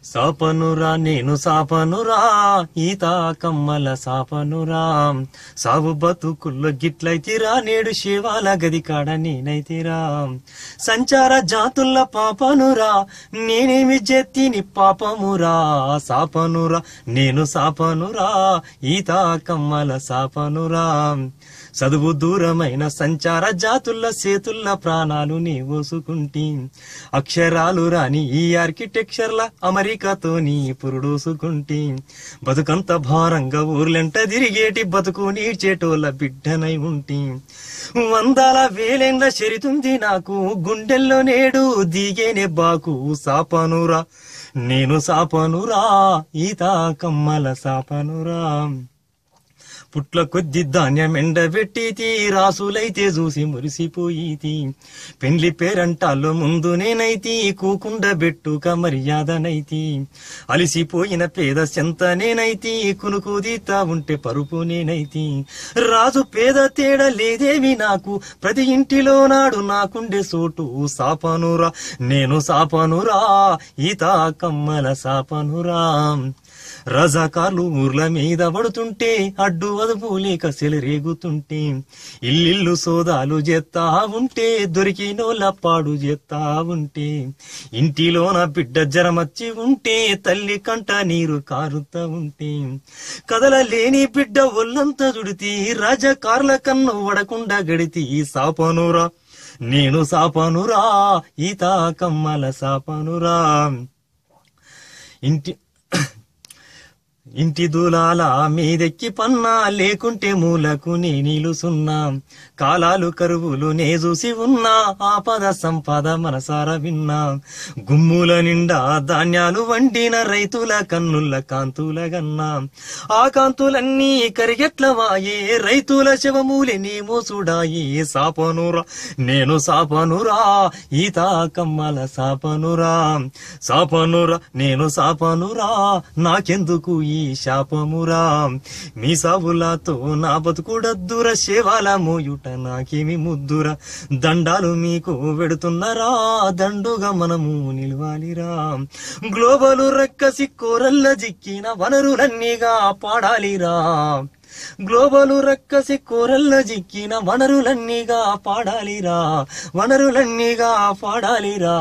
సాపనురా నేను సాపనురా ఈత కమ్మల సాపనురా సావు బతుకుల్లో గిట్లయితిరా నేడు శివాల గది కాడ నేనైతిరా సంచార జాతుల పాపనురా నేనేమి జెత్తిని పాపమురా సాపనురా నేను సాపనురా ఈత కమ్మల సాపనురా చదువు దూరమైన సంచార జాతుల సేతుల్ల ప్రాణాలు నీ ఓసుకుంటీ అక్షరాలు రాని ఈ ఆర్కిటెక్చర్ల అమెరికాతో నీ పురుడోసుకుంటీ బతుకంత భారంగా ఊర్లెంట తిరిగేటి బతుకు నీడ్చేటోళ్ళ బిడ్డనై ఉంటీ వందల వేలెండ్ల చరితుంది నాకు గుండెల్లో నేడు దిగేనే బాకు సాపనురా నేను సాపనురా ఈత కమ్మల సాపనురా పుట్ల కొద్ది ధాన్యం ఎండబెట్టితి రాసులైతే చూసి మురిసిపోయితి పెండ్లి పేరంటాల్లో ముందు నేనైతి కూకుండ బెట్టుక మర్యాదనైతి అలిసిపోయిన పేద సెంత నేనైతి కునుకుదీతా ఉంటే పరుపు నేనైతి రాజు పేద తేడ లేదేవి నాకు ప్రతి ఇంటిలో నాడు నాకుండే సోటు సాపనురా నేను సాపనురా ఈత కమ్మల సాపనురా రజాకార్లు ఊర్ల మీద పడుతుంటే అడ్డు అదుపు లేక సెలరేగుతుంటే ఇల్లిల్లు సోదాలు చేస్తా ఉంటే దొరికినోళ్ళ పాడు చేస్తా ఉంటే ఇంటిలో నా బిడ్డ జరమచ్చి ఉంటే తల్లి కంట నీరు కారుతా ఉంటే కదలలేని బిడ్డ ఒళ్ళంతా దుడితి రాజకార్ల కన్ను వడకుండా గడితి సాపనురా నేను సాపనురా ఈత కమ్మల సాపనురా ఇంటి దూలాల మీదెక్కి పన్నా లేకుంటే మూలకు నే నిలుసున్నా కాలాలు కరువులు నే చూసి ఉన్నా ఆపద సంపద మనసార విన్నా గుమ్ముల నిండా ధాన్యాలు వండిన రైతుల కన్నుల కాంతుల గన్నా ఆ కాంతులన్నీ కరిగెట్లవాయే రైతుల శవమూలే నీ మోసుడాయే సాపనురా నేను సాపనురా ఈత కమ్మల సాపనురా సాపనురా నేను సాపనురా నాకెందుకు ఈ శాపమురా మీ సావులతో నా బతుకుడద్దుర శేవాల మోయుట నాకేమి ముద్దురా దండాలు మీకు వెడుతున్నారా దండుగా మనము నిలవాలిరా గ్లోబలు రక్కసి కోరల్ల జిక్కిన వనరులన్నీగా పాడాలిరా గ్లోబలు రక్కసి కోరల్ల జిక్కిన వనరులన్నీగా పాడాలిరా